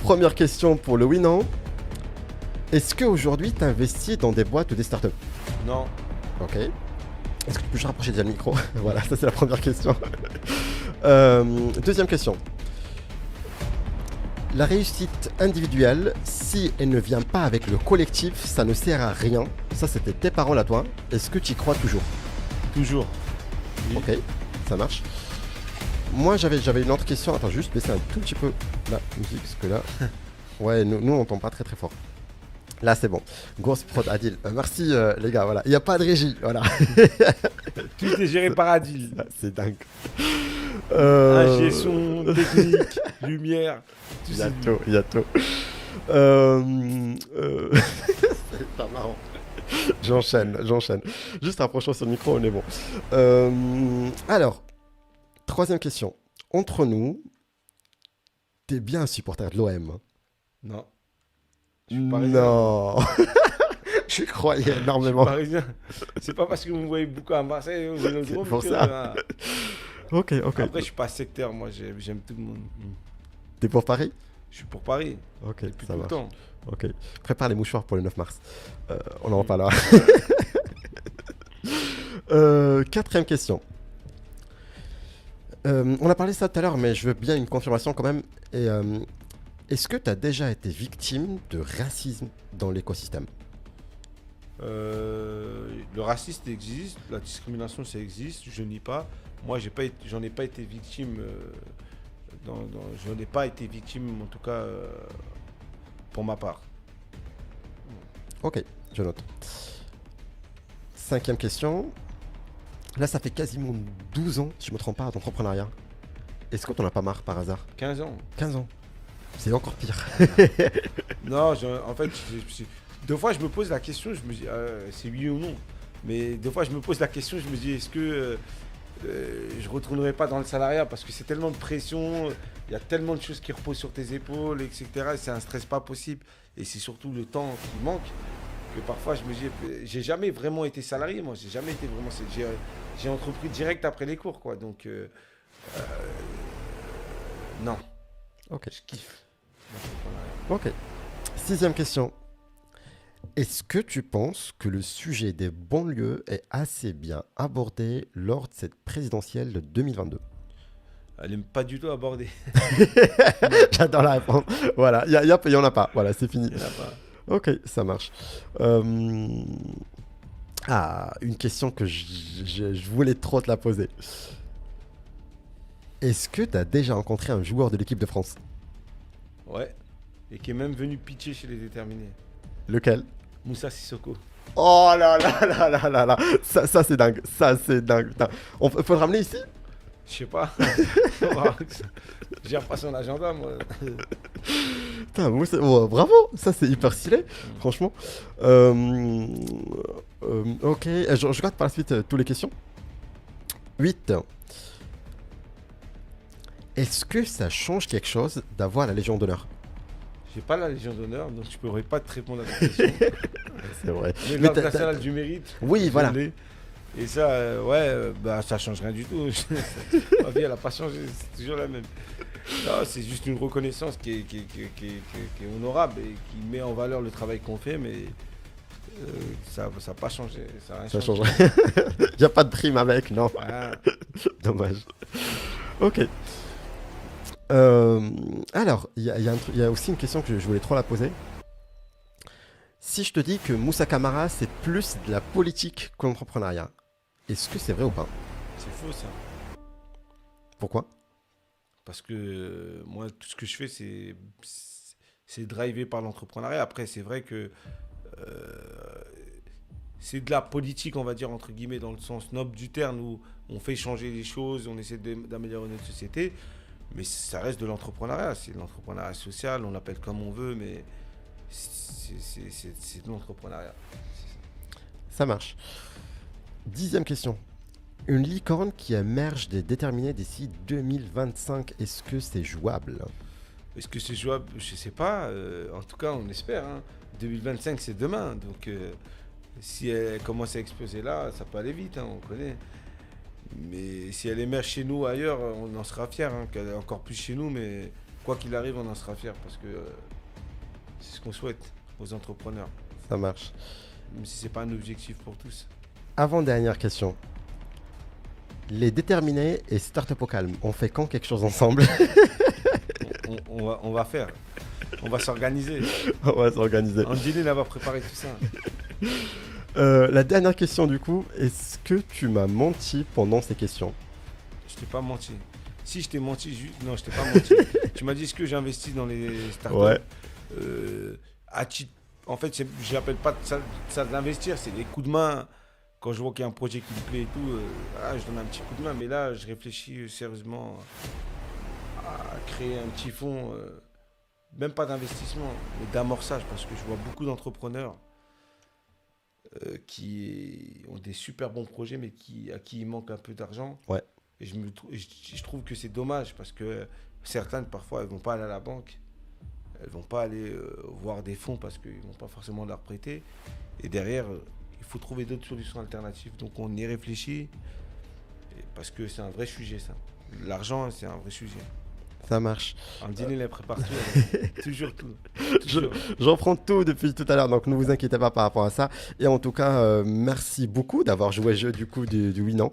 première question pour le Winant. Est-ce qu'aujourd'hui, tu investis dans des boîtes ou des startups? Non. Ok. Est-ce que tu peux juste rapprocher déjà le micro? Voilà, ça c'est la première question. Deuxième question. La réussite individuelle, si elle ne vient pas avec le collectif, ça ne sert à rien. Ça, c'était tes paroles à toi. Est-ce que tu y crois toujours? Toujours. Oui. Ok, ça marche. Moi, j'avais une autre question. Attends, juste baisser un tout petit peu la musique, parce que là... Ouais, nous on n'entend pas très très fort. Là, c'est bon. Grosse prod, Adil. Merci, les gars, voilà. Il n'y a pas de régie, voilà. Tout est géré par Adil. C'est dingue. Ingé son, technique, lumière. Tout Il y a ça. tout, il y a tout. C'est pas marrant. J'enchaîne. Juste rapprochons sur le micro, on est bon. Alors, troisième question. Entre nous, t'es bien un supporter de l'OM. Non. Je suis parisien. Non. Je croyais Je suis énormément. parisien. C'est pas parce que vous me voyez beaucoup à Marseille, au Vélodrome, C'est pour que, ça. Ok. Après, je suis pas sectaire, moi, j'aime tout le monde. T'es pour Paris? Je suis pour Paris, Ok, depuis ça tout le marche. temps. Ok. Prépare les mouchoirs pour le 9 mars. On en reparlera. Quatrième question. On a parlé de ça tout à l'heure, mais je veux bien une confirmation quand même. Et, est-ce que tu as déjà été victime de racisme dans l'écosystème? Le racisme existe, la discrimination ça existe, je nie pas. Moi j'en ai pas été victime, j'en ai pas été victime en tout cas pour ma part. Ok, je note. Cinquième question. Là, ça fait quasiment 12 ans, si je me trompe pas, d'entrepreneuriat. Est-ce que t'en as pas marre par hasard? 15 ans. 15 ans. C'est encore pire. Non, en fait, deux fois je me pose la question, je me dis c'est oui ou non. Mais deux fois je me pose la question, je me dis est-ce que je retournerai pas dans le salariat parce que c'est tellement de pression, il y a tellement de choses qui reposent sur tes épaules, etc. Et c'est un stress pas possible. Et c'est surtout le temps qui manque que parfois je me dis, j'ai jamais vraiment été salarié, moi, j'ai jamais été vraiment, j'ai entrepris direct après les cours, quoi. Donc non, Ok. je kiffe. Ok. Sixième question. Est-ce que tu penses que le sujet des banlieues est assez bien abordé lors de cette présidentielle de 2022? Elle n'aime pas du tout aborder. J'adore la réponse. Voilà, il y en a pas. Voilà, c'est fini. Il y en a pas. Ok, ça marche. Une question que je voulais trop te la poser. Est-ce que tu as déjà rencontré un joueur de l'équipe de France? Ouais. Et qui est même venu pitcher chez les déterminés. Lequel? Moussa Sissoko. Oh là là là là là là. Ça c'est dingue. Ça c'est dingue. Putain. On peut le ramener ici? Je sais pas. J'ai repas son agenda, moi. Putain, bravo. Ça c'est hyper stylé. Franchement. Ok. Je regarde par la suite toutes les questions. 8. Est-ce que ça change quelque chose d'avoir la Légion d'honneur? J'ai pas la Légion d'honneur, donc je pourrais pas te répondre à ta question. C'est vrai. Mais Mais l'ordre national du mérite. Oui, je voilà. l'ai. Et ça, bah ça change rien du tout. Ma vie, elle a pas changé, c'est toujours la même. Non, c'est juste une reconnaissance qui est honorable et qui met en valeur le travail qu'on fait, mais ça n'a pas changé. Ça a rien Ça changé. change rien. Il n'y a pas de prime avec, non. Rien. Dommage. Ok. Alors, il y a aussi une question que je voulais trop la poser. Si je te dis que Moussa Camara, c'est plus de la politique que l'entrepreneuriat, est-ce que c'est vrai ou pas? C'est faux ça. Pourquoi? Parce que moi, tout ce que je fais, c'est drivé par l'entrepreneuriat. Après, c'est vrai que c'est de la politique, on va dire, entre guillemets, dans le sens noble du terme, où on fait changer les choses, on essaie d'améliorer notre société. Mais ça reste de l'entrepreneuriat. C'est de l'entrepreneuriat social, on l'appelle comme on veut, mais c'est de l'entrepreneuriat. Ça marche. 10e question. Une licorne qui émerge des déterminés d'ici 2025, est-ce que c'est jouable? Est-ce que c'est jouable? Je sais pas. En tout cas, on espère. 2025, c'est demain. Donc, si elle commence à exploser là, ça peut aller vite, on connaît. Mais si elle émerge chez nous, ailleurs, on en sera fiers. Qu'elle est encore plus chez nous, mais quoi qu'il arrive, on en sera fiers parce que c'est ce qu'on souhaite aux entrepreneurs. Ça marche. Même si c'est pas un objectif pour tous. Avant-dernière question. Les déterminés et Startup au calme, on fait quand quelque chose ensemble? On va faire. On va s'organiser. On va s'organiser. Angelina va préparer tout ça. La dernière question du coup, est-ce que tu m'as menti pendant ces questions? Je t'ai pas menti. Si je t'ai menti, non, je t'ai pas menti. Tu m'as dit est-ce que j'investis dans les startups? Ouais. En fait, je n'appelle pas ça d'investir, c'est des coups de main. Quand je vois qu'il y a un projet qui me plaît et tout, je donne un petit coup de main. Mais là, je réfléchis sérieusement à créer un petit fonds, même pas d'investissement, mais d'amorçage, parce que je vois beaucoup d'entrepreneurs qui ont des super bons projets, mais à qui il manque un peu d'argent. Ouais. Et je trouve que c'est dommage, parce que certaines, parfois, elles ne vont pas aller à la banque. Elles ne vont pas aller voir des fonds parce qu'ils ne vont pas forcément leur prêter. Et derrière, il faut trouver d'autres solutions alternatives. Donc on y réfléchit parce que c'est un vrai sujet, ça. L'argent, c'est un vrai sujet. Ça marche. Un dîner, il prépare tout. Toujours tout. Toujours. J'en prends tout depuis tout à l'heure, donc ne vous inquiétez pas par rapport à ça. Et en tout cas, merci beaucoup d'avoir joué le jeu du coup du oui-non.